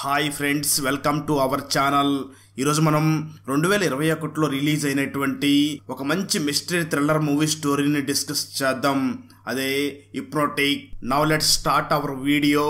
Hi friends, welcome to our channel. ఈరోజు మనం 2021లో release అయినటువంటి ఒక మంచి మిస్టరీ థ్రిల్లర్ మూవీ స్టోరీని డిస్కస్ చేద్దాం. అదే hypnotic. Now let's start our video.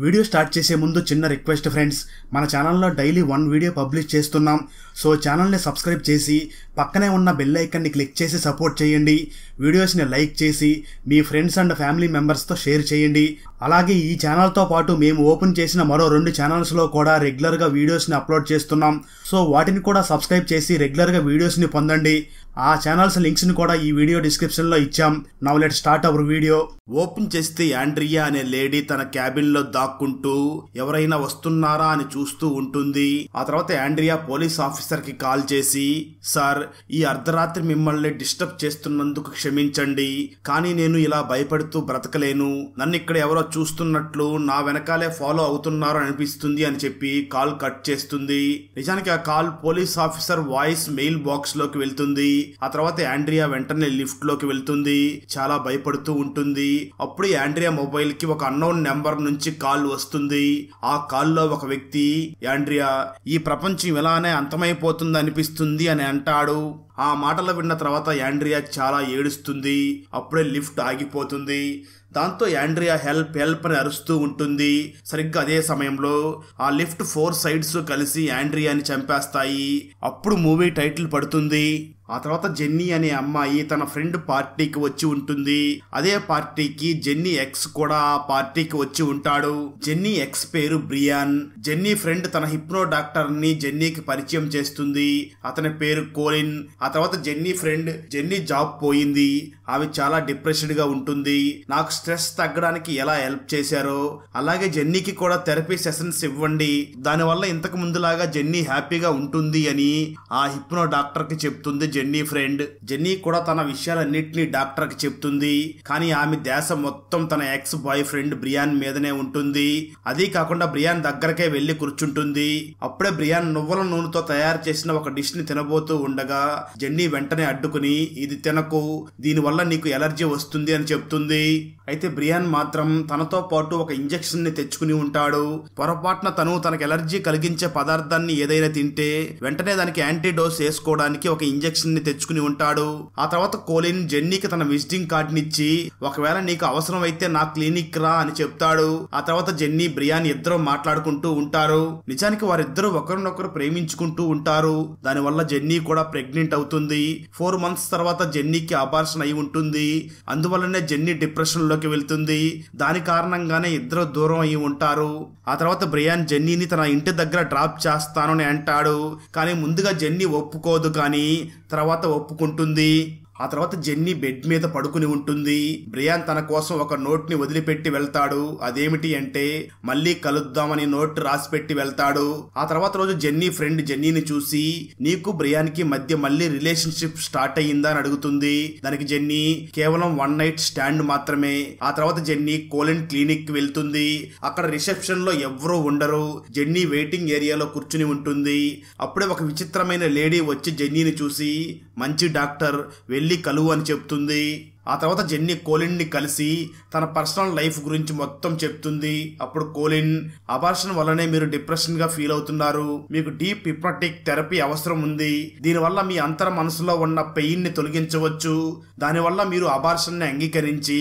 Video start చేసే ముందు చిన్న రిక్వెస్ట్ ఫ్రెండ్స్, మన ఛానల్లో డైలీ 1 వీడియో పబ్లిష్ చేస్తున్నాం. సో ఛానల్ని సబ్స్క్రైబ్ చేసి పక్కనే ఉన్న బెల్ ఐకాన్ని క్లిక్ చేసి సపోర్ట్ చేయండి. వీడియోస్ని లైక్ చేసి మీ ఫ్రెండ్స్ అండ్ ఫ్యామిలీ మెంబర్స్తో షేర్ చేయండి. అలాగే ఈ ఛానల్తో పాటు మేము ఓపెన్ చేసిన మరో 2 ఛానల్స్లో కూడా రెగ్యులర్గా వీడియోస్ని అప్లోడ్ చేస్తున్నాం. సో వాటిని కూడా సబ్స్క్రైబ్ చేసి రెగ్యులర్గా వీడియోస్ని పొందండి. ఆ ఛానల్స్ లింక్స్ని కూడా ఈ వీడియో డిస్క్రిప్షన్లో ఇచ్చాం. Now let start our video. Open చేస్తే యాండ్రియా అనే లేడీ తన క్యాబిన్లో దాక్కుంటూ ఎవరైనా వస్తున్నారా అని చూస్తూ ఉంటుంది. ఆ తర్వాత యాండ్రియా పోలీస్ ఆఫీసర్కి కాల్ చేసి, సార్, ఈ అర్ధరాత్రి మిమ్మల్ని డిస్టర్బ్ చేస్తున్నందుకు క్షమించండి, కానీ నేను ఇలా భయపడుతూ బ్రతకలేను. నన్ను ఇక్కడ ఎవరో చూస్తున్నట్లు నా వెనకాలే ఫాలో అవుతున్నారు అనిపిస్తుంది అని చెప్పి కాల్ కట్ చేస్తుంది. నిజానికి ఆ call police officer voice mail box లోకి వెళ్తుంది. ఆ తర్వాత యాండ్రియా వెంటనే లిఫ్ట్ లోకి వెళ్తుంది. చాలా భయపడుతూ ఉంటుంది. అప్పుడు యాండ్రియా మొబైల్ కి ఒక అన్నోన్ నెంబర్ నుంచి కాల్ వస్తుంది. ఆ కాల్లో ఒక వ్యక్తి, యాండ్రియా, ఈ ప్రపంచం ఇలానే అంతమైపోతుంది అనిపిస్తుంది అని అంటాడు. ఆ మాటలు విన్న తర్వాత యాండ్రియా చాలా ఏడుస్తుంది. అప్పుడే లిఫ్ట్ ఆగిపోతుంది. దాంతో యాండ్రియా హెల్ప్ హెల్ప్ అని అరుస్తూ ఉంటుంది. సరిగ్గా అదే సమయంలో ఆ లిఫ్ట్ 4 సైడ్స్ కలిసి యాండ్రియాని చంపేస్తాయి. అప్పుడు మూవీ టైటిల్ పడుతుంది. ఆ తర్వాత జెన్నీ అనే అమ్మాయి తన ఫ్రెండ్ పార్టీకి వచ్చి ఉంటుంది. అదే పార్టీకి జెన్నీ ఎక్స్ కూడా ఆ పార్టీకి వచ్చి ఉంటాడు. జెన్నీ ఎక్స్ పేరు బ్రియాన్. జెన్నీ ఫ్రెండ్ తన హిప్నో డాక్టర్ ని జెన్నీకి పరిచయం చేస్తుంది. అతని పేరు కోలిన్. ఆ తర్వాత జెన్నీ ఫ్రెండ్, జెన్నీ జాబ్ పోయింది, ఆమె చాలా డిప్రెస్డ్ గా ఉంటుంది. నాకు స్ట్రెస్ తగ్గడానికి ఎలా హెల్ప్ చేశారో అలాగే జెన్నీకి కూడా థెరపీ సెషన్స్ ఇవ్వండి, దానివల్ల ఇంతకు ముందులాగా జెన్నీ హ్యాపీగా ఉంటుంది అని ఆ హిప్నో డాక్టర్ కి చెప్తుంది జెన్నీ ఫ్రెండ్. జెన్నీ కూడా తన విషయాలన్నింటినీ డాక్టర్ కి చెప్తుంది. కానీ ఆమె ధ్యాస మొత్తం తన ఎక్స్ బాయ్ ఫ్రెండ్ బ్రియాన్ మీదనే ఉంటుంది. అదీ కాకుండా బ్రియాన్ దగ్గరకే వెళ్లి కూర్చుంటుంది. అప్పుడే బ్రియాన్ నువ్వుల నూనెతో తయారు చేసిన ఒక డిష్ ని తినబోతూ ఉండగా జెన్నీ వెంటనే అడ్డుకుని, ఇది తినకు, దీనివల్ల నీకు ఎలర్జీ వస్తుంది అని చెప్తుంది. అయితే బ్రియాన్ మాత్రం తనతో పాటు ఒక ఇంజెక్షన్ ని తెచ్చుకుని ఉంటాడు. పొరపాటున తనకు ఎలర్జీ కలిగించే పదార్థాన్ని ఏదైనా తింటే వెంటనే దానికి యాంటీడోస్ వేసుకోవడానికి ఒక ఇంజెక్షన్ ని తెచ్చుకుని ఉంటాడు. ఆ తర్వాత కోలిన్ జెన్నీకి తన విజిటింగ్ కార్డ్ నిచ్చి, ఒకవేళ నీకు అవసరం అయితే నా క్లినిక్ రా అని చెప్తాడు. ఆ తర్వాత జెన్నీ, బ్రియాన్ ఇద్దరు మాట్లాడుకుంటూ ఉంటారు. నిజానికి వారిద్దరూ ఒకరినొకరు ప్రేమించుకుంటూ ఉంటారు. దానివల్ల జెన్నీ కూడా ప్రెగ్నెంట్ అవుతుంది. 4 months తర్వాత జెన్నీకి అబార్షన్ అయి ఉంటుంది. అందువల్లనే జెన్నీ డిప్రెషన్ లోకి వెళ్తుంది. దాని కారణంగానే ఇద్దరు దూరం అయి ఉంటారు. ఆ తర్వాత బ్రియాన్ జెన్నీని తన ఇంటి దగ్గర డ్రాప్ చేస్తానని అంటాడు. కానీ ముందుగా జెన్నీ ఒప్పుకోదు, కానీ తర్వాత ఒప్పుకుంటుంది. ఆ తర్వాత జెన్నీ బెడ్ మీద పడుకుని ఉంటుంది. బ్రియాన్ తన కోసం ఒక నోట్ ని వదిలిపెట్టి వెళ్తాడు. అదేమిటి అంటే, మళ్ళీ కలుద్దామని నోట్ రాసి పెట్టి వెళ్తాడు. ఆ తర్వాత రోజు జెన్నీ ఫ్రెండ్ జెన్నీని చూసి, నీకు బ్రియాన్ కి మధ్య మళ్ళీ రిలేషన్షిప్ స్టార్ట్ అయ్యిందా అని అడుగుతుంది. దానికి జెన్నీ, కేవలం 1 night స్టాండ్ మాత్రమే. ఆ తర్వాత జెన్నీ కోలిన్ క్లినిక్ కి వెళ్తుంది. అక్కడ రిసెప్షన్ లో ఎవ్వరూ ఉండరు. జెన్నీ వెయిటింగ్ ఏరియాలో కూర్చుని ఉంటుంది. అప్పుడే ఒక విచిత్రమైన లేడీ వచ్చి జెన్నీని చూసి, మంచి డాక్టర్, వెళ్ళి కలువు అని చెప్తుంది. ఆ తర్వాత జెన్నీ కోలిన్ ని కలిసి తన పర్సనల్ లైఫ్ గురించి మొత్తం చెప్తుంది. అప్పుడు కోలిన్, అబార్షన్ వల్లనే మీరు డిప్రెషన్ గా ఫీల్ అవుతున్నారు, మీకు డీప్ హిప్నోటిక్ థెరపీ అవసరం ఉంది, దీనివల్ల మీ అంతర మనసులో ఉన్న పెయిన్ ని తొలగించవచ్చు, దానివల్ల మీరు అబార్షన్ ని అంగీకరించి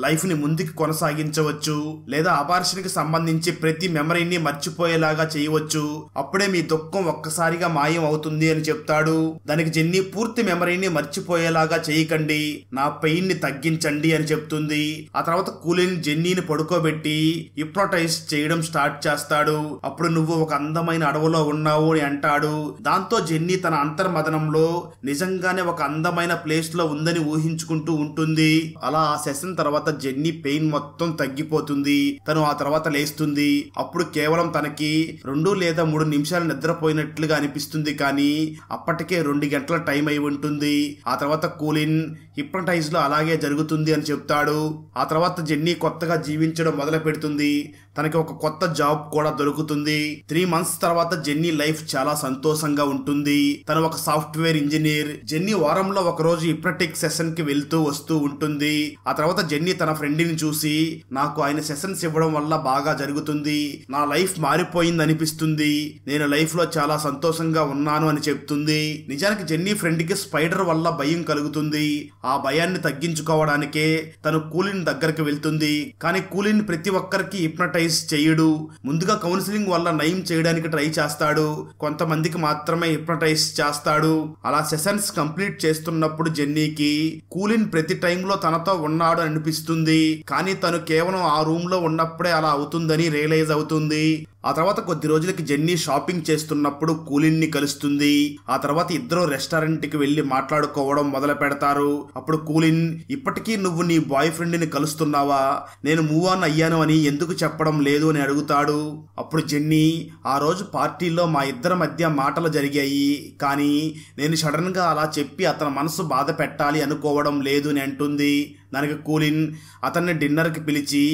లైఫ్ ని ముందుకు కొనసాగించవచ్చు, లేదా అబార్షన్ కి సంబంధించి ప్రతి మెమరీని మర్చిపోయేలాగా చేయవచ్చు, అప్పుడే మీ దుఃఖం ఒక్కసారిగా మాయం అవుతుంది అని చెప్తాడు. దానికి జెన్నీ, పూర్తి మెమరీని మర్చిపోయేలాగా చేయకండి, నా పెయిన్ ని తగ్గించండి అని చెప్తుంది. ఆ తర్వాత కూలిన్ జెన్నీని పడుకోబెట్టి హిప్నోటైజ్ చేయడం స్టార్ట్ చేస్తాడు. అప్పుడు నువ్వు ఒక అందమైన అడవిలో ఉన్నావు అని అంటాడు. దాంతో జెన్నీ తన అంతర్మదనంలో నిజంగానే ఒక అందమైన ప్లేస్ లో ఉందని ఊహించుకుంటూ ఉంటుంది. అలా ఆ సెషన్ తర్వాత జెన్నీ పెయిన్ మొత్తం తగ్గిపోతుంది. తను ఆ తర్వాత లేస్తుంది. అప్పుడు కేవలం తనకి 2 లేదా 3 నిమిషాలు నిద్రపోయినట్లుగా అనిపిస్తుంది. కానీ అప్పటికే 2 గంటల టైం అయి ఉంటుంది. ఆ తర్వాత కూలిన్ హిప్నటైజ్ లో అలాగే జరుగుతుంది అని చెప్తాడు. ఆ తర్వాత జెన్నీ కొత్తగా జీవించడం మొదలు పెడుతుంది. తనకి ఒక కొత్త జాబ్ కూడా దొరుకుతుంది. 3 months తర్వాత జెన్నీ లైఫ్ చాలా సంతోషంగా ఉంటుంది. తను ఒక సాఫ్ట్వేర్ ఇంజనీర్. జెన్నీ వారంలో ఒక రోజు హిప్నటిక్ సెషన్ కి వెళ్తూ వస్తూ ఉంటుంది. ఆ తర్వాత జెన్నీ తన ఫ్రెండ్ ని చూసి, నాకు ఆయన సెషన్స్ ఇవ్వడం వల్ల బాగా జరుగుతుంది, నా లైఫ్ మారిపోయింది అనిపిస్తుంది, నేను లైఫ్ లో చాలా సంతోషంగా ఉన్నాను అని చెప్తుంది. నిజానికి జెన్నీ ఫ్రెండ్ కి స్పైడర్ వల్ల భయం కలుగుతుంది. ఆ భయాన్ని తగ్గించుకోవడానికే తను కూలిన్ దగ్గరికి వెళ్తుంది. కానీ కూలిన్ ప్రతి ఒక్కరికి హిప్నటైజ్ చేయడు. ముందుగా కౌన్సిలింగ్ వల్ల నయం చేయడానికి ట్రై చేస్తాడు, కొంతమందికి మాత్రమే హిప్నటైజ్ చేస్తాడు. అలా సెషన్స్ కంప్లీట్ చేస్తున్నప్పుడు జెన్నీకి కూలిన్ ప్రతి టైంలో తనతో ఉన్నాడు అనిపిస్తుంది. కానీ తను కేవలం ఆ రూమ్ లో ఉన్నప్పుడే అలా అవుతుందని రియలైజ్ అవుతుంది. ఆ తర్వాత కొద్ది రోజులకి జెన్నీ షాపింగ్ చేస్తున్నప్పుడు కూలిన్ ని కలుస్తుంది. ఆ తర్వాత ఇద్దరు రెస్టారెంట్ కి వెళ్లి మాట్లాడుకోవడం మొదలు పెడతారు. అప్పుడు కూలిన్, ఇప్పటికీ నువ్వు నీ బాయ్ ఫ్రెండ్ ని కలుస్తున్నావా, నేను మూవ్ ఆన్ అయ్యాను అని ఎందుకు చెప్పడం లేదు అని అడుగుతాడు. అప్పుడు జెన్నీ, ఆ రోజు పార్టీలో మా ఇద్దరి మధ్య మాటలు జరిగాయి, కానీ నేను సడన్ గా అలా చెప్పి అతని మనసు బాధ పెట్టాలి అనుకోవడం లేదు అని అంటుంది. దానికి కూలిన్ అతన్ని డిన్నర్కి పిలిచి,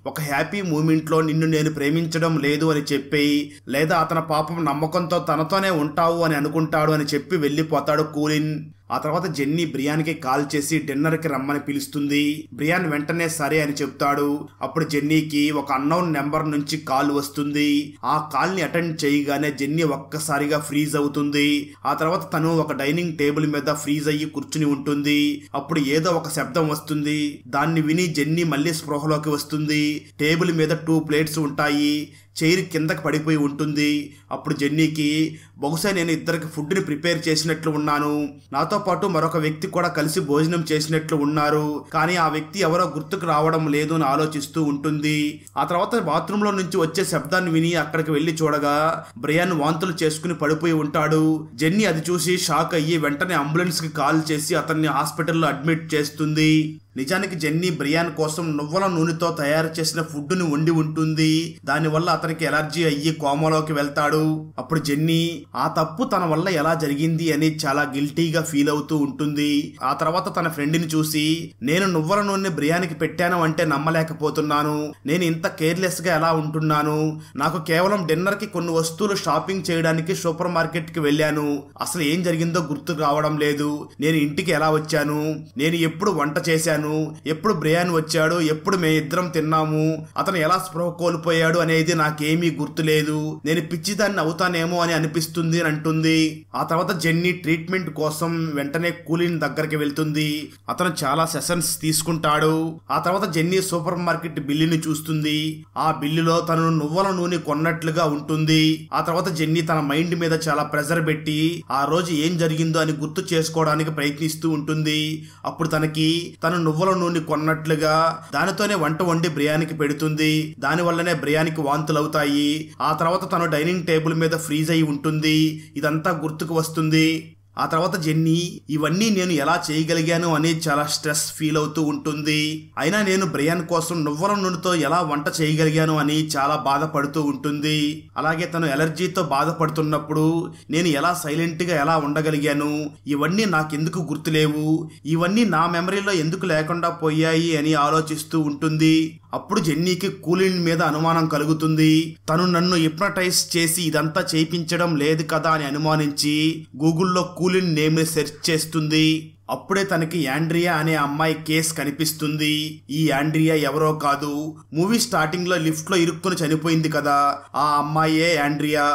ఒక హ్యాపీ మూమెంట్లో నిన్ను నేను ప్రేమించడం లేదు అని చెప్పి, లేదా అతని పాపం నమ్మకంతో తనతోనే ఉంటావు అని అనుకుంటాడు అని చెప్పి వెళ్ళిపోతాడు కూలిన్. ఆ తర్వాత జెన్నీ బ్రియాన్కి కాల్ చేసి డిన్నర్కి రమ్మని పిలుస్తుంది. బ్రియాన్ వెంటనే సరే అని చెప్తాడు. అప్పుడు జెన్నీకి ఒక అన్నోన్ నెంబర్ నుంచి కాల్ వస్తుంది. ఆ కాల్ ని అటెండ్ చేయగానే జెన్నీ ఒక్కసారిగా ఫ్రీజ్ అవుతుంది. ఆ తర్వాత తను ఒక డైనింగ్ టేబుల్ మీద ఫ్రీజ్ అయ్యి కూర్చుని ఉంటుంది. అప్పుడు ఏదో ఒక శబ్దం వస్తుంది. దాన్ని విని జెన్నీ మళ్ళీ స్పృహలోకి వస్తుంది. టేబుల్ మీద 2 plates ఉంటాయి. చైర్ కిందకి పడిపోయి ఉంటుంది. అప్పుడు జెన్నీకి, బహుశా నేను ఇద్దరికి ఫుడ్ ని ప్రిపేర్ చేసినట్లు ఉన్నాను, నాతో పాటు మరొక వ్యక్తి కూడా కలిసి భోజనం చేసినట్లు ఉన్నారు, కానీ ఆ వ్యక్తి ఎవరో గుర్తుకు రావడం లేదు అని ఆలోచిస్తూ ఉంటుంది. ఆ తర్వాత బాత్రూమ్ లో నుంచి వచ్చే శబ్దాన్ని విని అక్కడికి వెళ్లి చూడగా బ్రియాన్ వాంతులు చేసుకుని పడిపోయి ఉంటాడు. జెన్నీ అది చూసి షాక్ అయ్యి వెంటనే అంబులెన్స్ కి కాల్ చేసి అతన్ని హాస్పిటల్లో అడ్మిట్ చేస్తుంది. నిజానికి జెన్నీ బ్రియాన్ కోసం నువ్వుల నూనెతో తయారు చేసిన ఫుడ్ ని వండి ఉంటుంది. దానివల్ల అతనికి ఎలర్జీ అయ్యి కోమాలోకి వెళ్తాడు. అప్పుడు జెన్నీ ఆ తప్పు తన వల్ల ఎలా జరిగింది అని చాలా గిల్టీగా ఫీల్ అవుతూ ఉంటుంది. ఆ తర్వాత తన ఫ్రెండ్ ని చూసి, నేను నువ్వుల నూనె బ్రియానికి పెట్టాను అంటే నమ్మలేకపోతున్నాను, నేను ఇంత కేర్లెస్ గా ఎలా ఉంటున్నాను, నాకు కేవలం డిన్నర్ కి కొన్ని వస్తువులు షాపింగ్ చేయడానికి సూపర్ మార్కెట్ కి వెళ్ళాను, అసలు ఏం జరిగిందో గుర్తుకు రావడం లేదు, నేను ఇంటికి ఎలా వచ్చాను, నేను ఎప్పుడు వంట చేశాను, ఎప్పుడు బ్రియాన్ వచ్చాడు, ఎప్పుడు మేమిద్దరం తిన్నాము, అతను ఎలా స్పృహ కోల్పోయాడు అనేది నాకేమీ గుర్తులేదు, నేను పిచ్చిదాన్ని అవుతానేమో అని అనిపిస్తుంది అని అంటుంది. ఆ తర్వాత జెన్నీ ట్రీట్మెంట్ కోసం వెంటనే కూలిన్ దగ్గరికి వెళ్తుంది. అతను చాలా సెషన్స్ తీసుకుంటాడు. ఆ తర్వాత జెన్నీ సూపర్ మార్కెట్ బిల్లుని చూస్తుంది. ఆ బిల్లులో తను నువ్వుల నూనె కొన్నట్లుగా ఉంటుంది. ఆ తర్వాత జెన్నీ తన మైండ్ మీద చాలా ప్రెజర్ పెట్టి ఆ రోజు ఏం జరిగిందో అని గుర్తు చేసుకోవడానికి ప్రయత్నిస్తూ ఉంటుంది. అప్పుడు తను నువ్వుల నూనె కొన్నట్లుగా దానితోనే వంట వండి బ్రియానికి పెడుతుంది. దాని వల్లనే బ్రియానికి వాంతులు అవుతాయి. ఆ తర్వాత తను డైనింగ్ టేబుల్ మీద ఫ్రీజ్ అయి ఉంటుంది. ఇదంతా గుర్తుకు వస్తుంది. ఆ తర్వాత జెన్నీ ఇవన్నీ నేను ఎలా చేయగలిగాను అని చాలా స్ట్రెస్ ఫీల్ అవుతూ ఉంటుంది. అయినా నేను బ్రియాన్ కోసం నువ్వుల నూనెతో ఎలా వంట చేయగలిగాను అని చాలా బాధపడుతూ ఉంటుంది. అలాగే తను ఎలర్జీతో బాధపడుతున్నప్పుడు నేను ఎలా సైలెంట్ గా ఎలా ఉండగలిగాను, ఇవన్నీ నాకెందుకు గుర్తులేవు, ఇవన్నీ నా మెమరీలో ఎందుకు లేకుండా పోయాయి అని ఆలోచిస్తూ ఉంటుంది. అప్పుడు జెన్నీకి కూలిన్ మీద అనుమానం కలుగుతుంది. తను నన్ను హిప్నటైజ్ చేసి ఇదంతా చేయించడం లేదు కదా అని అనుమానించి గూగుల్లో కూలిన్ నేమ్ ని సెర్చ్ చేస్తుంది. అప్పుడే తనకి యాండ్రియా అనే అమ్మాయి కేస్ కనిపిస్తుంది. ఈ యాండ్రియా ఎవరో కాదు, మూవీ స్టార్టింగ్ లో లిఫ్ట్ లో ఇరుక్కుని చనిపోయింది కదా, ఆ అమ్మాయే యాండ్రియా.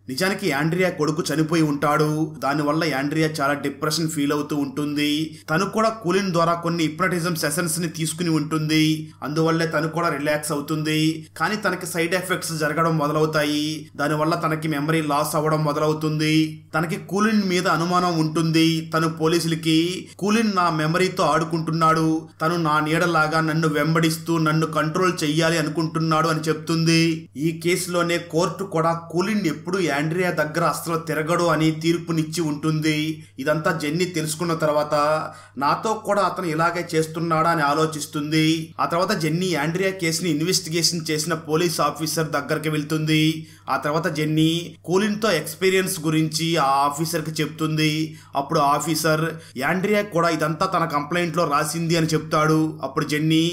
నిజానికి యాండ్రియా కొడుకు చనిపోయి ఉంటాడు. దానివల్ల యాండ్రియా చాలా డిప్రెషన్ ఫీల్ అవుతూ ఉంటుంది. తను కూడా కూలిన్ ద్వారా కొన్ని హిప్నటిజం సెషన్స్ ని తీసుకుని ఉంటుంది. అందువల్లే తను కూడా రిలాక్స్ అవుతుంది. కానీ తనకి సైడ్ ఎఫెక్ట్స్ జరగడం మొదలవుతాయి. దానివల్ల తనకి మెమరీ లాస్ అవ్వడం మొదలవుతుంది. తనకి కూలిన్ మీద అనుమానం ఉంటుంది. తను పోలీసులకి కూలిన్ నా మెమరీతో ఆడుకుంటున్నాడు, తను నా నీడలాగా నన్ను వెంబడిస్తూ నన్ను కంట్రోల్ చెయ్యాలి అనుకుంటున్నాడు అని చెప్తుంది. ఈ కేసులోనే కోర్టు కూడా కూలిన్ ఎప్పుడు యాండ్రియా దగ్గర అస్సలు తిరగడు అని తీర్పునిచ్చి ఉంటుంది. ఇదంతా జెన్నీ తెలుసుకున్న తర్వాత నాతో కూడా అతను ఇలాగే చేస్తున్నాడా అని ఆలోచిస్తుంది. ఆ తర్వాత జెన్నీ యాండ్రియా కేసుని ఇన్వెస్టిగేషన్ చేసిన పోలీస్ ఆఫీసర్ దగ్గరికి వెళ్తుంది. ఆ తర్వాత జెన్నీ కూలిన్ తో ఎక్స్పీరియన్స్ గురించి ఆ ఆఫీసర్ కి చెప్తుంది. అప్పుడు ఆఫీసర్ యాండ్రియా కూడా ఇదంతా తన కంప్లైంట్ లో రాసింది అని చెప్తాడు. అప్పుడు జెన్నీ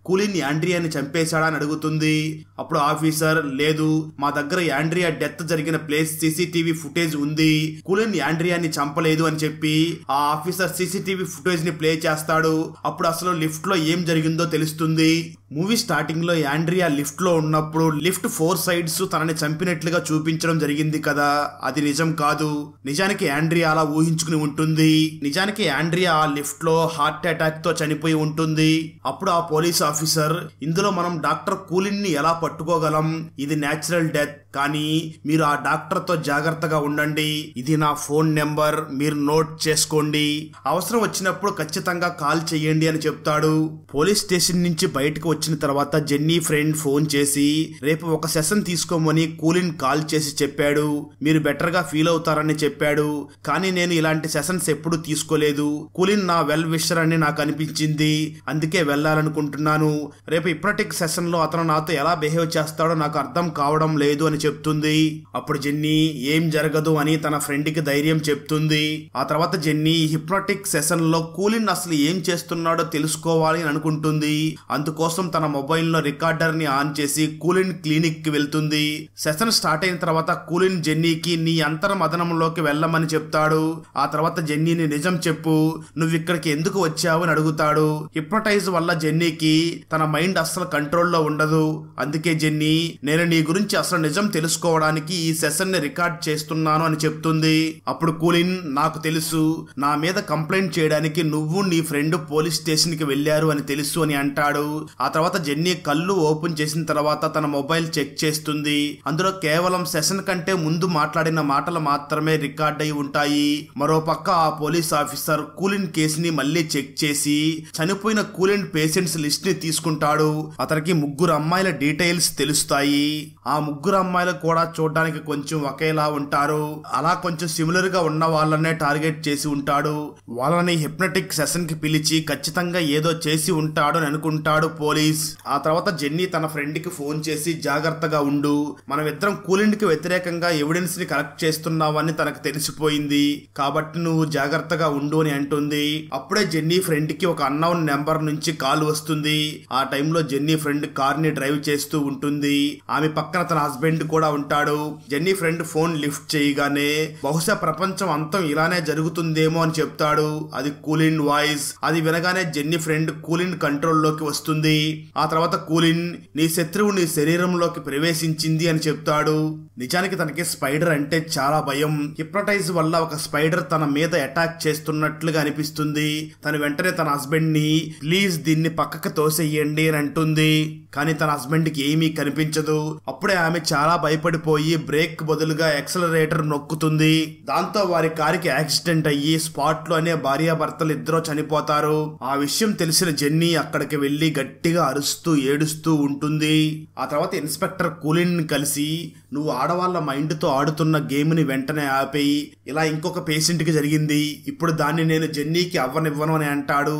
కూలిన్ యాండ్రియాని చంపేశాడా అని అడుగుతుంది. అప్పుడు ఆఫీసర్ లేదు, మా దగ్గర యాండ్రియా డెత్ జరిగిన ప్లేస్ సీసీటీవీ ఫుటేజ్ ఉంది, కూలిన్ యాండ్రియాని చంపలేదు అని చెప్పి ఆ ఆఫీసర్ సీసీటీవీ ఫుటేజ్ ని ప్లే చేస్తాడు. అప్పుడు అసలు లిఫ్ట్ లో ఏం జరిగిందో తెలుస్తుంది. మూవీ స్టార్టింగ్ లో యాండ్రియా లిఫ్ట్ లో ఉన్నప్పుడు లిఫ్ట్ 4 సైడ్స్ తనని చంపినట్లుగా చూపించడం జరిగింది కదా, అది నిజం కాదు. నిజానికి యాండ్రియా అలా ఊహించుకుని ఉంటుంది. నిజానికి యాండ్రియా ఆ లిఫ్ట్ లో హార్ట్ అటాక్ తో చనిపోయి ఉంటుంది. అప్పుడు ఆ పోలీస్ ఆఫీసర్, ఇందులో మనం డాక్టర్ కూలిన్ ని ఎలా పట్టుకోగలం, ఇది న్యాచురల్ డెత్, కానీ మీరు ఆ డాక్టర్ తో జాగ్రత్తగా ఉండండి, ఇది నా ఫోన్ నెంబర్, మీరు నోట్ చేసుకోండి, అవసరం వచ్చినప్పుడు ఖచ్చితంగా కాల్ చెయ్యండి అని చెప్తాడు. పోలీస్ స్టేషన్ నుంచి బయటకు వచ్చిన తర్వాత జెన్నీ ఫ్రెండ్ ఫోన్ చేసి రేపు ఒక సెషన్ తీసుకోమని కూలిన్ కాల్ చేసి చెప్పాడు. మీరు బెటర్ గా ఫీల్ అవుతారని చెప్పాడు, కానీ నేను ఇలాంటి సెషన్స్ ఎప్పుడు తీసుకోలేదు. కూలిన్ నా వెల్ విషర్ అని నాకు అనిపించింది, అందుకే వెళ్ళాలనుకుంటున్నాను. రేపు హిప్నోటిక్ సెషన్ లో అతను నాతో ఎలా బిహేవ్ చేస్తాడో నాకు అర్థం కావడం లేదు అని చెప్తుంది. అప్పుడు జెన్నీ ఏం జరగదు అని తన ఫ్రెండ్ కి ధైర్యం చెప్తుంది. ఆ తర్వాత జెన్నీ హిప్నోటిక్ సెషన్ లో కూలిన్ అసలు ఏం చేస్తున్నాడో తెలుసుకోవాలి అని అనుకుంటుంది. అందుకోసం తన మొబైల్ లో రికార్డర్ ని ఆన్ చేసి కూలిన్ క్లినిక్ కి వెళ్తుంది. సెషన్ స్టార్ట్ అయిన తర్వాత కూలిన్ జెన్నీకి నీ అంతర్మదనంలోకి వెళ్ళమని చెప్తాడు. ఆ తర్వాత జెన్నీని నిజం చెప్పు, నువ్వు ఇక్కడికి ఎందుకు వచ్చావు అని అడుగుతాడు. హిప్నోటైజ్ వల్ల జెన్నీకి తన మైండ్ అస్సలు కంట్రోల్లో ఉండదు. అందుకే జెన్నీ, నేను నీ గురించి అసలు నిజం తెలుసుకోవడానికి ఈ సెషన్ ని రికార్డ్ చేస్తున్నాను అని చెప్తుంది. అప్పుడు కూలిన్, నాకు తెలుసు, నా మీద కంప్లైంట్ చేయడానికి నువ్వు నీ ఫ్రెండ్ పోలీస్ స్టేషన్ కి వెళ్లారు అని తెలుసు అని అంటాడు. ఆ తర్వాత జెన్నీ కళ్ళు ఓపెన్ చేసిన తర్వాత తన మొబైల్ చెక్ చేస్తుంది. అందులో కేవలం సెషన్ కంటే ముందు మాట్లాడిన మాటలు మాత్రమే రికార్డ్ అయి ఉంటాయి. మరోపక్క ఆ పోలీస్ ఆఫీసర్ కూలిన్ కేసుని మళ్ళీ చెక్ చేసి చనిపోయిన కూలిన్ పేషెంట్స్ లిస్ట్ ని తీసుకుంటాడు. అతనికి 3 అమ్మాయిల డీటెయిల్స్ తెలుస్తాయి. ఆ 3 అమ్మాయిలు కూడా చూడడానికి కొంచెం ఒకేలా ఉంటారు. అలా కొంచెం సిమిలర్ గా ఉన్న వాళ్ళనే టార్గెట్ చేసి ఉంటాడు. వాళ్ళని హిప్నటిక్ సెషన్ కి పిలిచి ఖచ్చితంగా ఏదో చేసి ఉంటాడు అని అనుకుంటాడు పోలీస్. ఆ తర్వాత జెన్నీ తన ఫ్రెండ్ కి ఫోన్ చేసి జాగ్రత్తగా ఉండు, మనం ఇద్దరం కూలిన్ కి వ్యతిరేకంగా ఎవిడెన్స్ ని కలెక్ట్ చేస్తున్నావని తనకు తెలిసిపోయింది, కాబట్టి నువ్వు జాగ్రత్తగా ఉండు అని అంటుంది. అప్పుడే జెన్నీ ఫ్రెండ్ కి ఒక అన్నౌన్ నెంబర్ నుంచి కాల్ వస్తుంది. ఆ టైంలో జెన్నీ ఫ్రెండ్ కార్ ని డ్రైవ్ చేస్తూ ఉంటుంది. ఆమె పక్కన తన హస్బెండ్ కూడా ఉంటాడు. జెన్నీ ఫ్రెండ్ ఫోన్ లిఫ్ట్ చేయగానే బహుశా ప్రపంచం అంతం ఇలానే జరుగుతుందేమో అని చెప్తాడు. అది కూలిన్ వాయిస్. అది వినగానే జెన్నీ ఫ్రెండ్ కూలిన్ కంట్రోల్ లోకి వస్తుంది. ఆ తర్వాత కూలిన్, నీ శత్రువు నీ శరీరంలోకి ప్రవేశించింది అని చెప్తాడు. నిజానికి తనకి స్పైడర్ అంటే చాలా భయం. హిప్నోటైజ్ వల్ల ఒక స్పైడర్ తన మీద అటాక్ చేస్తున్నట్లుగా అనిపిస్తుంది. తను వెంటనే తన హస్బెండ్ ని ప్లీజ్ దీన్ని పక్కకు తోసేయండి అని అంటుంది. కానీ తన హస్బెండ్ కి ఏమీ కనిపించదు. అప్పుడే ఆమె చాలా భయపడిపోయి బ్రేక్ బదులుగా యాక్సిలరేటర్ నొక్కుతుంది. దాంతో వారి కారుకి యాక్సిడెంట్ అయ్యి స్పాట్ లోనే భార్యాభర్తలు ఇద్దరు చనిపోతారు. ఆ విషయం తెలిసిన జెన్నీ అక్కడికి వెళ్లి గట్టిగా అరుస్తూ ఏడుస్తూ ఉంటుంది. ఆ తర్వాత ఇన్స్పెక్టర్ కూలిన్ ని కలిసి, నువ్వు ఆడవాళ్ల మైండ్ తో ఆడుతున్న గేమ్ ని వెంటనే ఆపేయి, ఇలా ఇంకొక పేషెంట్ కి జరిగింది, ఇప్పుడు దాన్ని నేను జెన్నీకి అవ్వనివ్వను అని అంటాడు.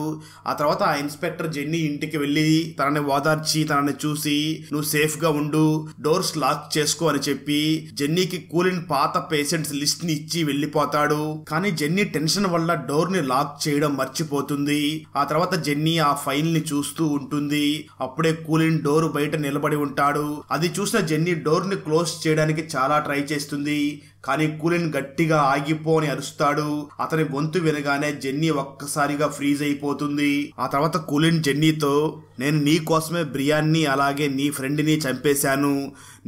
ఆ తర్వాత ఆ ఇన్స్పెక్టర్ జెన్నీ ఇంటికి వెళ్లి తనని ఓదార్చి తనని చూసి నువ్వు సేఫ్ గా ఉండు, డోర్స్ లాక్ చేసుకో అని చెప్పి జెన్నీకి కూలిన్ పాత పేషెంట్స్ లిస్ట్ ని ఇచ్చి వెళ్లిపోతాడు. కానీ జెన్నీ టెన్షన్ వల్ల డోర్ ని లాక్ చేయడం మర్చిపోతుంది. ఆ తర్వాత జెన్నీ ఆ ఫైల్ ని చూస్తూ ఉంటుంది. అప్పుడే కూలిన్ డోర్ బయట నిలబడి ఉంటాడు. అది చూసిన జెన్నీ డోర్ ని క్లోజ్ చేయడానికి చాలా ట్రై చేస్తుంది. కానీ కూలిన్ గట్టిగా ఆగిపో అని అరుస్తాడు. అతని గొంతు వినగానే జెన్నీ ఒక్కసారిగా ఫ్రీజ్ అయిపోతుంది. ఆ తర్వాత కూలిన్ జెన్నీతో, నేను నీ కోసమే బ్రియాన్ని అలాగే నీ ఫ్రెండ్ ని చంపేశాను,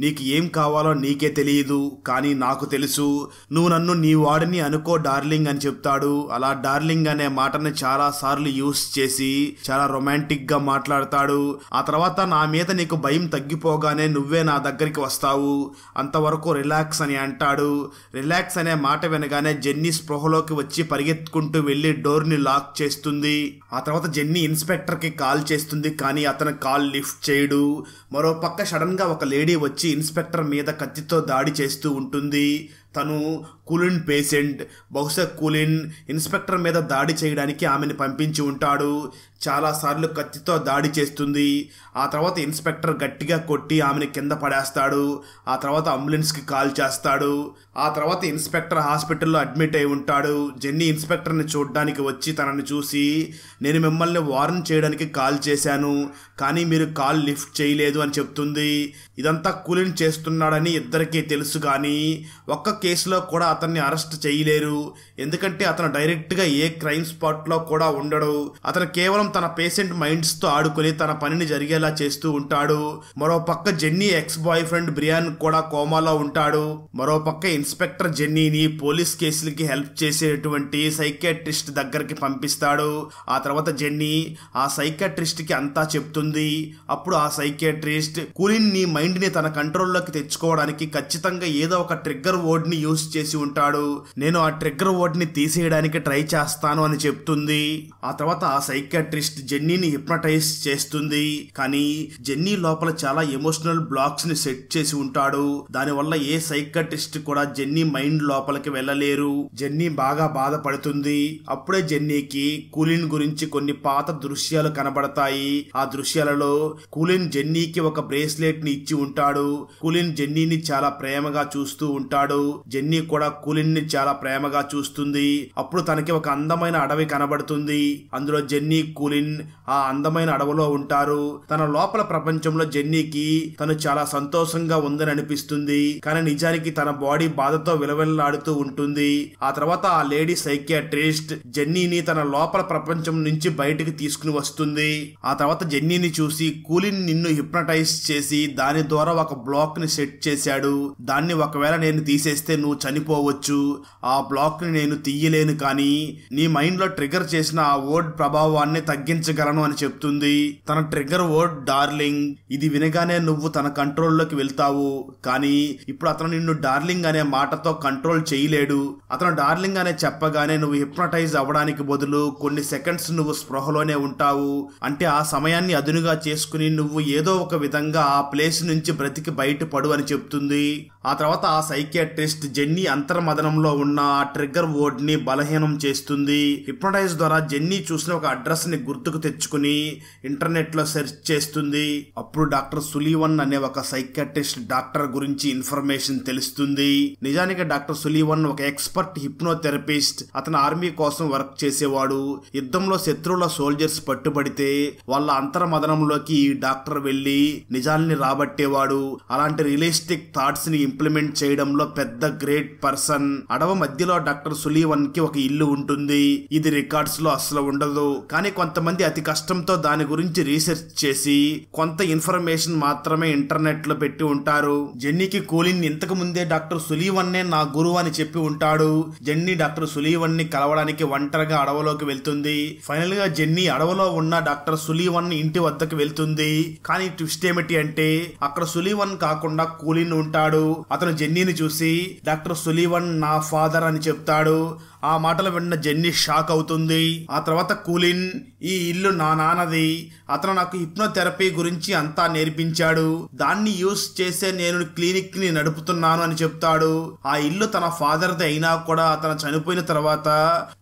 నీకు ఏం కావాలో నీకే తెలియదు, కానీ నాకు తెలుసు, నువ్వు నన్ను నీ వాడిని అనుకో డార్లింగ్ అని చెప్తాడు. అలా డార్లింగ్ అనే మాటని చాలా సార్లు యూస్ చేసి చాలా రొమాంటిక్ గా మాట్లాడతాడు. ఆ తర్వాత నా మీద నీకు భయం తగ్గిపోగానే నువ్వే నా దగ్గరికి వస్తావు, అంతవరకు రిలాక్స్ అని అంటాడు. రిలాక్స్ అనే మాట వినగానే జెన్నీ స్పృహలోకి వచ్చి పరిగెత్తుకుంటూ వెళ్లి డోర్ ని లాక్ చేస్తుంది. ఆ తర్వాత జెన్నీ ఇన్స్పెక్టర్ కి కాల్ చేస్తుంది, కానీ అతను కాల్ లిఫ్ట్ చేయడు. మరో పక్క సడన్ గా ఒక లేడీ వచ్చి ఇన్స్పెక్టర్ మీద కత్తితో దాడి చేస్తూ ఉంటుంది. తను కూలిన్ పేషెంట్. బహుశా కూలిన్ ఇన్స్పెక్టర్ మీద దాడి చేయడానికి ఆమెను పంపించి ఉంటాడు. చాలాసార్లు కత్తితో దాడి చేస్తుంది. ఆ తర్వాత ఇన్స్పెక్టర్ గట్టిగా కొట్టి ఆమెను కింద పడేస్తాడు. ఆ తర్వాత అంబులెన్స్కి కాల్ చేస్తాడు. ఆ తర్వాత ఇన్స్పెక్టర్ హాస్పిటల్లో అడ్మిట్ అయి ఉంటాడు. జెన్నీ ఇన్స్పెక్టర్ని చూడడానికి వచ్చి తనని చూసి, నేను మిమ్మల్ని వార్న్ చేయడానికి కాల్ చేశాను, కానీ మీరు కాల్ లిఫ్ట్ చేయలేదు అని చెప్తుంది. ఇదంతా కూలిన్ చేస్తున్నాడని ఇద్దరికీ తెలుసు, కానీ ఒక్క కేసులో కూడా అతన్ని అరెస్ట్ చేయలేరు. ఎందుకంటే అతను డైరెక్ట్గా ఏ క్రైమ్ స్పాట్లో కూడా ఉండడు. అతను కేవలం తన పేషెంట్ మైండ్స్తో ఆడుకుని తన పనిని జరిగేలా చేస్తూ ఉంటాడు. మరోపక్క jenny X boy friend Brian కూడా కోమాలో ఉంటాడు. మరోపక్క ఇన్స్పెక్టర్ జెన్నీని పోలీస్ కేసులకి హెల్ప్ చేసేటువంటి సైకియాట్రిస్ట్ దగ్గరికి పంపిస్తాడు. ఆ తర్వాత జెన్నీ ఆ సైకియాట్రిస్ట్కి అంతా చెప్తుంది. అప్పుడు ఆ సైకియాట్రిస్ట్ కూలిన్ నీ మైండ్ని తన కంట్రోల్లోకి తెచ్చుకోవడానికి ఖచ్చితంగా ఏదో ఒక ట్రిగ్గర్ వర్డ్ని యూజ్ చేసి ఉంటాడు. నేను ఆ ట్రిగ్గర్ వర్డ్ని తీసేయడానికి ట్రై చేస్తాను అని చెప్తుంది. ఆ తర్వాత ఆ సైకియాట్రిస్ట్ జెన్నీని హిప్నటైజ్ చేస్తుంది. కానీ జెన్నీ లోపల చాలా ఎమోషనల్ బ్లాక్స్ ని సెట్ చేసి ఉంటాడు. దానివల్ల ఏ సైకియాట్రిస్ట్ కూడా జెన్నీ మైండ్ లోపలికి వెళ్ళలేరు. జెన్నీ బాగా బాధపడుతుంది. అప్పుడే జెన్నీకి కూలిన్ గురించి కొన్ని పాత దృశ్యాలు కనబడతాయి. ఆ దృశ్యాలలో కూలిన్ జెన్నీకి ఒక బ్రేస్లెట్ ని ఇచ్చి ఉంటాడు. కూలిన్ జెన్నీని చాలా ప్రేమగా చూస్తూ ఉంటాడు. జెన్నీ కూడా కూలిన్ ని చాలా ప్రేమగా చూస్తుంది. అప్పుడు తనకి ఒక అందమైన అడవి కనబడుతుంది. అందులో జెన్నీ కూలిన్ ఆ అందమైన అడవిలో ఉంటారు. తన లోపల ప్రపంచంలో జెన్నీకి తను చాలా సంతోషంగా ఉందని అనిపిస్తుంది. కానీ నిజానికి తన బాడీ బాధతో విలవిల్లాడుతూ ఉంటుంది. ఆ తర్వాత ఆ లేడీ సైకియాట్రిస్ట్ జెన్నీని తన లోపల ప్రపంచం నుంచి బయటకు తీసుకుని వస్తుంది. ఆ తర్వాత జెన్నీని చూసి, కూలిన్ నిన్ను హిప్నటైజ్ చేసి దాని ద్వారా ఒక బ్లాక్ ని సెట్ చేశాడు. దాన్ని ఒకవేళ నేను తీసేస్తే నువ్వు చనిపోవచ్చు. ఆ బ్లాక్ ని నేను తీయలేను, కానీ నీ మైండ్ లో ట్రిగర్ చేసిన ఆ వర్డ్ ప్రభావాన్ని తగ్గించగలను అని చెప్తుంది. తన ట్రిగ్గర్ వర్డ్ డార్లింగ్. ఇది వినగానే నువ్వు తన కంట్రోల్లోకి వెళ్తావు. కానీ ఇప్పుడు అతను నిన్ను డార్లింగ్ అనే మాటతో కంట్రోల్ చేయలేడు. అతను డార్లింగ్ అనే చెప్పగానే నువ్వు హిప్నటైజ్ అవ్వడానికి బదులు కొన్ని సెకండ్స్ నువ్వు స్పృహలోనే ఉంటావు. అంటే ఆ సమయాన్ని అదునుగా చేసుకుని నువ్వు ఏదో ఒక విధంగా ఆ ప్లేస్ నుంచి బ్రతికి బయటపడు అని చెప్తుంది. ఆ తర్వాత ఆ సైకియాట్రిస్ట్ జెన్నీ అంతర్మదనంలో ఉన్న ఆ ట్రిగ్గర్ వర్డ్ ని బలహీనం చేస్తుంది. హిప్నటైజ్ ద్వారా జెన్నీ చూసిన ఒక అడ్రస్ ని గుర్తుకు తెచ్చుకుని ఇంటర్నెట్ లో సెర్చ్ చేస్తుంది. అప్పుడు డాక్టర్ సులీవన్ అనే ఒక సైకియాట్రిస్ట్ డాక్టర్ గురించి ఇన్ఫర్మేషన్ తెలుస్తుంది. నిజానికి డాక్టర్ సులీవన్ ఒక ఎక్స్పర్ట్ హిప్నోథెరపిస్ట్. అతను ఆర్మీ కోసం వర్క్ చేసేవాడు. యుద్ధంలో శత్రువుల సోల్జర్స్ పట్టుబడితే వాళ్ళ అంతర్మదనంలోకి ఈ డాక్టర్ వెళ్లి నిజాల్ని రాబట్టేవాడు. అలాంటి రియలిస్టిక్ థాట్స్ ని ఇంప్లిమెంట్ చేయడంలో పెద్ద గ్రేట్ పర్సన్. అడవి మధ్యలో డాక్టర్ సులీవన్ కి ఒక ఇల్లు ఉంటుంది. ఇది రికార్డ్స్ లో అసలు ఉండదు, కానీ కొంతమంది అతి కష్టంతో దాని గురించి రీసెర్చ్ చేసి కొంత ఇన్ఫర్మేషన్ మాత్రమే ఇంటర్నెట్ లో పెట్టి ఉంటారు. జెన్నీకి కూలిన్ ఇంతకు ముందే డాక్టర్ సులీవన్నే నా గురువు అని చెప్పి ఉంటాడు. జెన్నీ డాక్టర్ సులీవన్ ని కలవడానికి ఒంటరిగా అడవిలోకి వెళ్తుంది. ఫైనల్ గా జెన్నీ అడవిలో ఉన్న డాక్టర్ సులీవన్ ఇంటి వద్దకు వెళ్తుంది. కానీ ట్విస్ట్ ఏమిటి అంటే అక్కడ సులీవన్ కాకుండా కూలిన్ ఉంటాడు. అతను జెన్నీని చూసి డాక్టర్ సులీవన్ నా ఫాదర్ అని చెప్తాడు. ఆ మాటలు విన్న జెన్నీ షాక్ అవుతుంది. ఆ తర్వాత కూలిన్, ఈ ఇల్లు నా నాన్నది. అతను నాకు హిప్నోథెరపీ గురించి అంతా నేర్పించాడు. దాన్ని యూస్ చేసే నేను క్లినిక్ ని నడుపుతున్నాను అని చెప్తాడు. ఆ ఇల్లు తన ఫాదర్ది అయినా కూడా అతను చనిపోయిన తర్వాత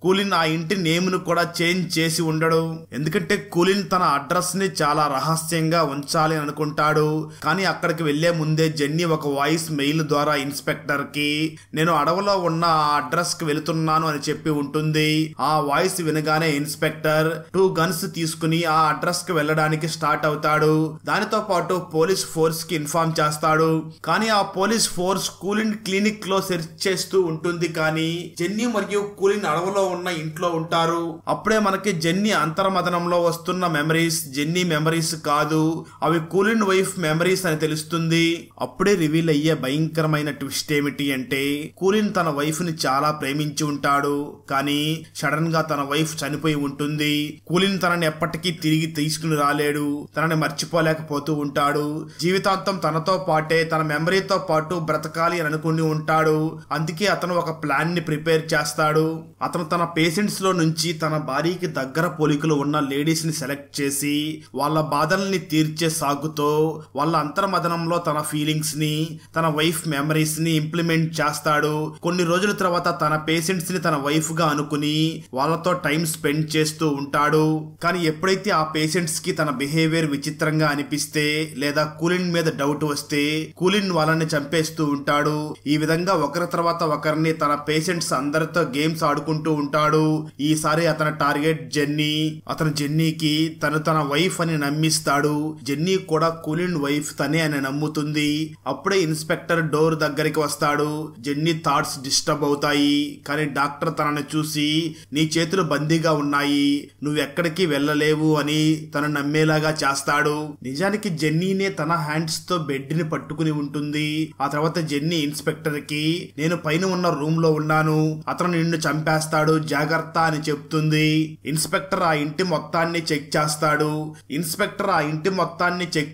కూలిన్ ఆ ఇంటి నేమ్ ను కూడా చేంజ్ చేసి ఉండడు. ఎందుకంటే కూలిన్ తన అడ్రస్ ని చాలా రహస్యంగా ఉంచాలి అనుకుంటాడు. కానీ అక్కడికి వెళ్లే ముందే జెన్నీ ఒక వాయిస్ మెయిల్ ద్వారా ఇన్స్పెక్టర్ కి నేను అడవిలో ఉన్న ఆ అడ్రస్ కి వెళుతున్నాను అని చెప్పి ఉంటుంది. ఆ వాయిస్ వినగానే ఇన్స్పెక్టర్ 2 గన్స్ తీసుకుని ఆ అడ్రస్ కి వెళ్ళడానికి స్టార్ట్ అవుతాడు. దానితో పాటు పోలీస్ ఫోర్స్ కి ఇన్ఫార్మ్ చేస్తాడు. కానీ ఆ పోలీస్ ఫోర్స్ కూలిన్ క్లినిక్ లో సెర్చ్ చేస్తూ ఉంటుంది. కానీ జెన్నీ మరియు కూలిన్ అడవిలో ఉన్న ఇంట్లో ఉంటారు. అప్పుడే మనకి జెన్నీ అంతర్మదనంలో వస్తున్న మెమరీస్ జెన్నీ మెమరీస్ కాదు, అవి కూలిన్ వైఫ్ మెమరీస్ అని తెలుస్తుంది. అప్పుడే రివీల్ అయ్యే భయంకరమైన ట్విస్ట్ ఏమిటి అంటే కూలిన్ తన వైఫ్ ని చాలా ప్రేమించి ఉంటాడు. ఉంటాడు. కానీ సడన్ గా తన వైఫ్ చనిపోయి ఉంటుంది. కూలిన్ తనని ఎప్పటికీ తిరిగి తీసుకుని రాలేడు. తనని మర్చిపోలేకపోతూ ఉంటాడు. జీవితాంతం తనతో పాటే తన మెమరీతో పాటు బ్రతకాలి అని అనుకుని ఉంటాడు. అందుకే అతను ఒక ప్లాన్ ని ప్రిపేర్ చేస్తాడు. అతను తన పేషెంట్స్ లో నుంచి తన భార్యకి దగ్గర పోలికలు ఉన్న లేడీస్ ని సెలెక్ట్ చేసి వాళ్ళ బాధల్ని తీర్చే సాగుతో వాళ్ళ అంతర్మదనంలో తన ఫీలింగ్స్ ని, తన వైఫ్ మెమరీస్ ని ఇంప్లిమెంట్ చేస్తాడు. కొన్ని రోజుల తర్వాత తన పేషెంట్స్ ని తన వైఫ్ గా అనుకుని వాళ్ళతో టైం స్పెండ్ చేస్తూ ఉంటాడు. కానీ ఎప్పుడైతే ఆ పేషెంట్స్ కి తన బిహేవియర్ విచిత్రంగా అనిపిస్తే లేదా కూలిన్ మీద డౌట్ వస్తే కూలిన్ వాళ్ళని చంపేస్తూ ఉంటాడు. ఈ విధంగా ఒకరి తర్వాత ఒకరిని తన పేషెంట్స్ అందరితో గేమ్స్ ఆడుకుంటూ ఉంటాడు. ఈసారి అతని టార్గెట్ జెన్నీ. అతను జెన్నీకి తన వైఫ్ అని నమ్మిస్తాడు. జెన్నీ కూడా కూలిన్ వైఫ్ తనే అని నమ్ముతుంది. అప్పుడే ఇన్స్పెక్టర్ డోర్ దగ్గరికి వస్తాడు. జెన్నీ థాట్స్ డిస్టర్బ్ అవుతాయి. కానీ డాక్టర్ తనని చూసి నీ చేతులు బందీగా ఉన్నాయి, నువ్వెక్కడికి వెళ్ళలేవు అని తను నమ్మేలాగా చేస్తాడు. నిజానికి జెన్నీనే తన హ్యాండ్స్ తో బెడ్ ని పట్టుకుని ఉంటుంది. ఆ తర్వాత జెన్నీ ఇన్స్పెక్టర్ కి నేను పైన ఉన్న రూమ్ లో ఉన్నాను, అతను నిన్ను చంపేస్తాడు జాగ్రత్త అని చెప్తుంది. ఇన్స్పెక్టర్ ఆ ఇంటి మొత్తాన్ని చెక్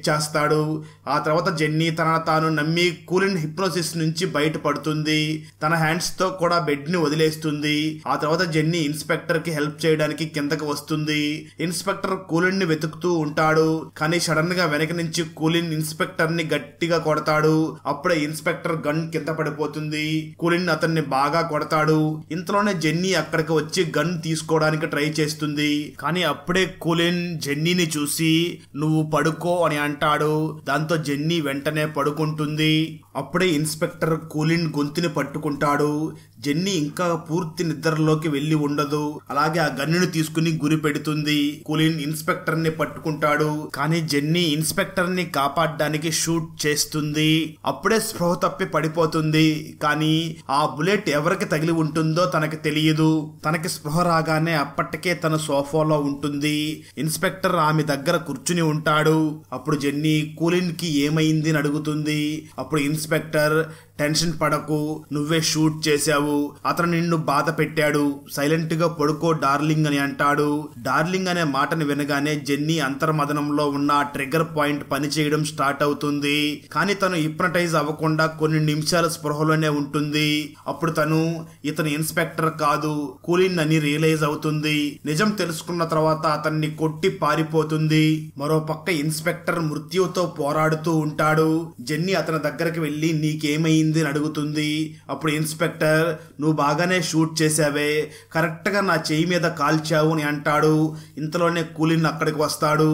చేస్తాడు. ఆ తర్వాత జెన్నీ తాను నమ్మి కూలిన్ హిప్నోసిస్ నుంచి బయటపడుతుంది. తన హ్యాండ్స్ తో కూడా బెడ్ ని వదిలేస్తుంది. ఆ తర్వాత జెన్నీ ఇన్స్పెక్టర్ కి హెల్ప్ చేయడానికి కిందకి వస్తుంది. ఇన్స్పెక్టర్ కూలిన్ ని వెతుకుతూ ఉంటాడు. కానీ సడన్ గా వెనక నుంచి కూలిన్ ఇన్స్పెక్టర్ ని గట్టిగా కొడతాడు. అప్పుడే ఇన్స్పెక్టర్ గన్ కింద పడిపోతుంది. కూలిన్ అతన్ని బాగా కొడతాడు. ఇంతలోనే జెన్నీ అక్కడికి వచ్చి గన్ తీసుకోవడానికి ట్రై చేస్తుంది. కానీ అప్పుడే కూలిన్ జెన్నీని చూసి నువ్వు పడుకో అని అంటాడు. దాంతో జెన్నీ వెంటనే పడుకుంటుంది. అప్పుడే ఇన్స్పెక్టర్ కూలిన్ గొంతుని పట్టుకుంటాడు. జెన్నీ ఇంకా పూర్తి నిద్రలోకి వెళ్లి ఉండదు. అలాగే ఆ గన్నుని తీసుకుని గురి పెడుతుంది. కూలిన్ ఇన్స్పెక్టర్ ని పట్టుకుంటాడు. కానీ జెన్నీ ఇన్స్పెక్టర్ ని కాపాడడానికి షూట్ చేస్తుంది. అప్పుడే స్పృహ తప్పి పడిపోతుంది. కానీ ఆ బుల్లెట్ ఎవరికి తగిలి ఉంటుందో తనకి తెలియదు. తనకి స్పృహ రాగానే అప్పటికే తన సోఫాలో ఉంటుంది. ఇన్స్పెక్టర్ ఆమె దగ్గర కూర్చుని ఉంటాడు. అప్పుడు జెన్నీ కూలిన్ కి ఏమైంది అని అడుగుతుంది. అప్పుడు ఇన్స్పెక్టర్ టెన్షన్ పడకు, నువ్వే షూట్ చేశావు, అతను నిన్ను బాధ పెట్టాడు, సైలెంట్ గా పడుకో డార్లింగ్ అని అంటాడు. డార్లింగ్ అనే మాటను వినగానే జెన్నీ అంతర్మదనంలో ఉన్న ట్రిగర్ పాయింట్ పనిచేయడం స్టార్ట్ అవుతుంది. కానీ తను హిప్నటైజ్ అవ్వకుండా కొన్ని నిమిషాల స్పృహలోనే ఉంటుంది. అప్పుడు తను ఇతను ఇన్స్పెక్టర్ కాదు కూలిన్ అని రియలైజ్ అవుతుంది. నిజం తెలుసుకున్న తర్వాత అతన్ని కొట్టి పారిపోతుంది. మరో పక్క ఇన్స్పెక్టర్ మృత్యువుతో పోరాడుతూ ఉంటాడు. జెన్నీ అతని దగ్గరికి వెళ్లి నీకేమైంది అని అడుగుతుంది. అప్పుడు ఇన్స్పెక్టర్ నువ్వు బాగానే షూట్ చేసావే, కరెక్ట్ గా నా చెయ్యి మీద కాల్చావు అని అంటాడు. ఇంతలోనే కూలిన్ అక్కడికి వస్తాడు.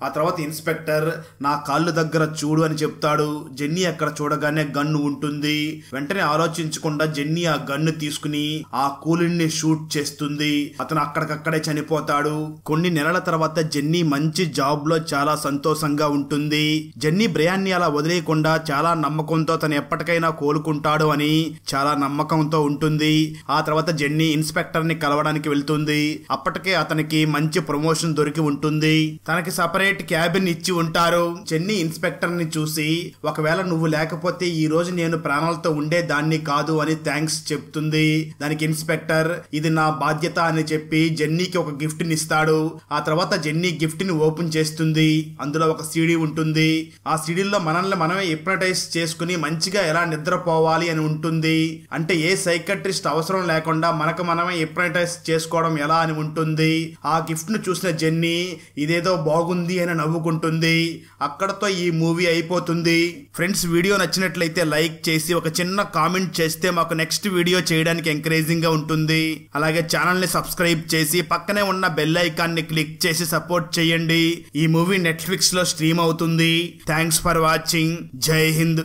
ఆ తర్వాత ఇన్స్పెక్టర్ నా కాళ్ళు దగ్గర చూడు అని చెప్తాడు. జెన్నీ అక్కడ చూడగానే గన్ను ఉంటుంది. వెంటనే ఆలోచించకుండా జెన్నీ ఆ గన్ను తీసుకుని ఆ కూలిన్ ని షూట్ చేస్తుంది. అతను అక్కడికక్కడే చనిపోతాడు. కొన్ని నెలల తర్వాత జెన్నీ మంచి జాబ్ లో చాలా సంతోషంగా ఉంటుంది. జెన్నీ బ్రయాన్ని అలా వదిలేయకుండా చాలా నమ్మకంతో తను ఎప్పటికైనా కోలుకుంటాడు అని చాలా నమ్మకంతో ఉంటుంది. ఆ తర్వాత జెన్నీ ఇన్స్పెక్టర్ ని కలవడానికి వెళ్తుంది. అప్పటికే అతనికి మంచి ప్రమోషన్ దొరికి ఉంటుంది. తనకి సపరేట్ క్యాబిన్ ఇచ్చి ఉంటారు. జెన్నీ ఇన్స్పెక్టర్ ని చూసి ఒకవేళ నువ్వు లేకపోతే ఈ రోజు నేను ప్రాణాలతో ఉండే దాన్ని కాదు అని థ్యాంక్స్ చెప్తుంది. దానికి ఇన్స్పెక్టర్ ఇది నా బాధ్యత అని చెప్పి జెన్నీకి ఒక గిఫ్ట్ ని ఇస్తాడు. ఆ తర్వాత జెన్నీ గిఫ్ట్ ని ఓపెన్ చేస్తుంది. అందులో ఒక సీడీ ఉంటుంది. ఆ సీడీలో మనల్ని మనమే హిప్నటైజ్ చేసుకుని మంచిగా ఎలా నిద్రపోవాలి అని ఉంటుంది. అంటే ఏ సైకట్రిస్ట్ అవసరం లేకుండా మనకు మనమే హిప్నటైజ్ చేసుకోవడం ఎలా అని ఉంటుంది. ఆ గిఫ్ట్ ను చూసిన జెన్నీ ఇదేదో బాగుంది అని నవ్వుకుంటుంది. అక్కడతో ఈ మూవీ అయిపోతుంది. ఫ్రెండ్స్, వీడియో నచ్చినట్లయితే లైక్ చేసి ఒక చిన్న కామెంట్ చేస్తే మాకు నెక్స్ట్ వీడియో చేయడానికి ఎంకరేజింగ్ గా ఉంటుంది. అలాగే ఛానల్ ని సబ్స్క్రైబ్ చేసి పక్కనే ఉన్న బెల్ ఐకాన్ ని క్లిక్ చేసి సపోర్ట్ చేయండి. ఈ మూవీ నెట్ఫ్లిక్స్ లో స్ట్రీమ్ అవుతుంది. Thanks for watching. జై హింద్.